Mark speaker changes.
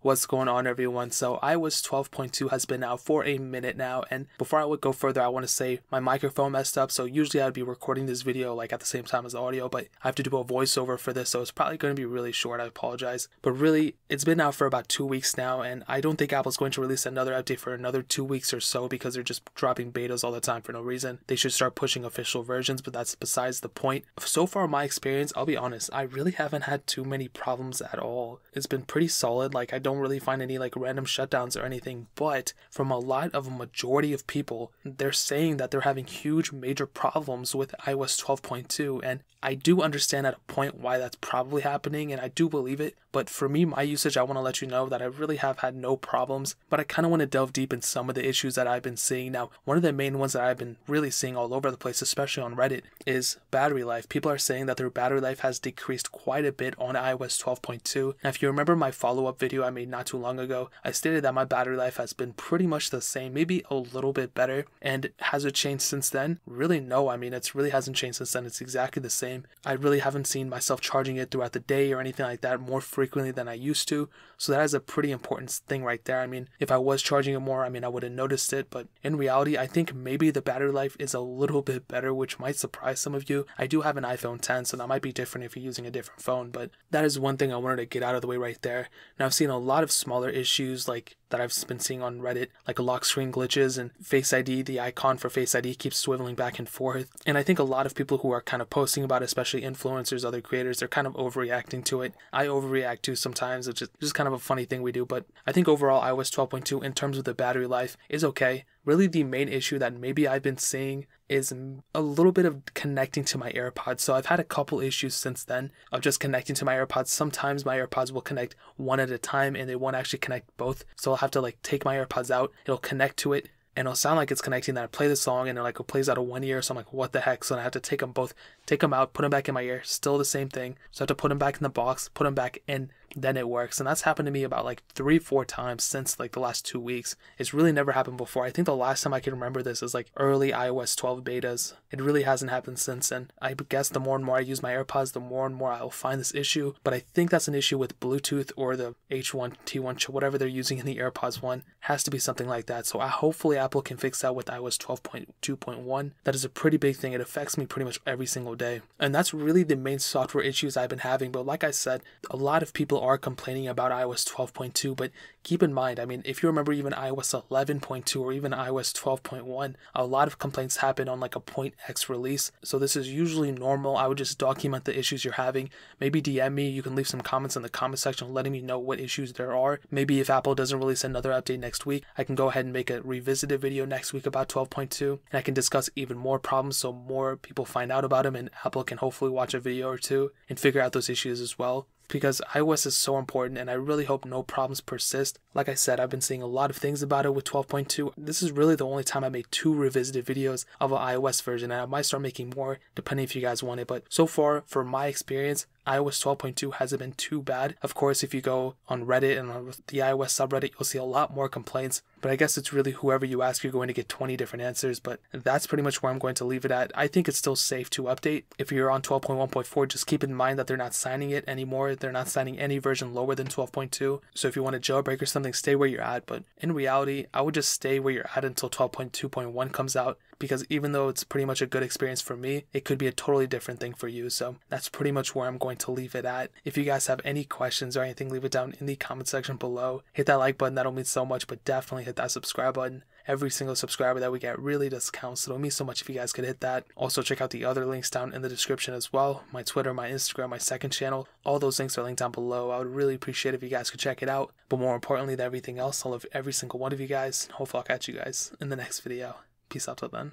Speaker 1: What's going on, everyone? So iOS 12.2 has been out for a minute now, and before I would go further, I want to say my microphone messed up. So usually I'd be recording this video like at the same time as the audio, but I have to do a voiceover for this, so it's probably going to be really short. I apologize. But really, it's been out for about 2 weeks now, and I don't think Apple's going to release another update for another 2 weeks or so because they're just dropping betas all the time for no reason. They should start pushing official versions, but that's besides the point. So far, my experience, I'll be honest, I really haven't had too many problems at all. It's been pretty solid. Like, I don't really find any like random shutdowns or anything, but from a majority of people, they're saying that they're having huge major problems with iOS 12.2, and I do understand at a point why that's probably happening, and I do believe it, but for me, my usage, I want to let you know that I really have had no problems, but I kind of want to delve deep in some of the issues that I've been seeing. Now, one of the main ones that I've been really seeing all over the place, especially on Reddit, is battery life. People are saying that their battery life has decreased quite a bit on iOS 12.2. Now, if you remember my follow-up video I made not too long ago, I stated that my battery life has been pretty much the same, maybe a little bit better, and has it changed since then? Really, no. I mean, it really hasn't changed since then. It's exactly the same. I really haven't seen myself charging it throughout the day or anything like that more frequently than I used to, so that is a pretty important thing right there. I mean, if I was charging it more, I mean, I would have noticed it, but in reality, I think maybe the battery life is a little bit better, which might surprise some of you. I do have an iPhone 10, so that might be different if you're using a different phone, but that is one thing I wanted to get out of the way right there. Now, I've seen a lot of smaller issues like that I've been seeing on Reddit, like lock screen glitches and Face ID. The icon for Face ID keeps swiveling back and forth, and I think a lot of people who are kind of posting about it, especially influencers, other creators, they're kind of overreacting to it. I overreact too sometimes. It's just kind of a funny thing we do, but I think overall iOS 12.2 in terms of the battery life is okay. Really, the main issue that maybe I've been seeing is a little bit of connecting to my AirPods. So I've had a couple issues since then of just connecting to my AirPods. Sometimes my AirPods will connect one at a time and they won't actually connect both. So I'll have to like take my AirPods out, it'll connect to it, and it'll sound like it's connecting. Then I play the song and it plays out of one ear, so I'm like, what the heck? So I have to take them out, put them back in my ear, still the same thing. So I have to put them back in the box, put them back in, then it works. And that's happened to me about like 3-4 times since like the last 2 weeks. It's really never happened before. I think the last time I can remember this is like early iOS 12 betas. It really hasn't happened since, and I guess the more and more I use my AirPods, the more and more I'll find this issue. But I think that's an issue with Bluetooth or the H1, T1 chip, whatever they're using in the AirPods one. Has to be something like that. So hopefully Apple can fix that with iOS 12.2.1. That is a pretty big thing. It affects me pretty much every single day. And that's really the main software issues I've been having. But like I said, a lot of people are complaining about iOS 12.2, but keep in mind, I mean, if you remember even iOS 11.2 or even iOS 12.1, a lot of complaints happen on like a .x release. So this is usually normal. I would just document the issues you're having. Maybe DM me. You can leave some comments in the comment section letting me know what issues there are. Maybe if Apple doesn't release another update next week, I can go ahead and make a revisited video next week about 12.2, and I can discuss even more problems so more people find out about them and Apple can hopefully watch a video or two and figure out those issues as well. Because iOS is so important, and I really hope no problems persist. Like I said, I've been seeing a lot of things about it with 12.2. This is really the only time I made 2 revisited videos of an iOS version, and I might start making more depending if you guys want it. But so far, for my experience, iOS 12.2 hasn't been too bad. Of course, if you go on Reddit and on the iOS subreddit, you'll see a lot more complaints. But I guess it's really whoever you ask, you're going to get 20 different answers. But that's pretty much where I'm going to leave it at. I think it's still safe to update. If you're on 12.1.4, just keep in mind that they're not signing it anymore. They're not signing any version lower than 12.2. So if you want to jailbreak or something, stay where you're at. But in reality, I would just stay where you're at until 12.2.1 comes out. Because even though it's pretty much a good experience for me, it could be a totally different thing for you. So that's pretty much where I'm going to leave it at. If you guys have any questions or anything, leave it down in the comment section below. Hit that like button, that'll mean so much, but definitely hit that subscribe button. Every single subscriber that we get really does count, so it'll mean so much if you guys could hit that. Also, check out the other links down in the description as well. My Twitter, my Instagram, my second channel. All those links are linked down below. I would really appreciate it if you guys could check it out. But more importantly than everything else, I love every single one of you guys. Hopefully I'll catch you guys in the next video. Peace out till then.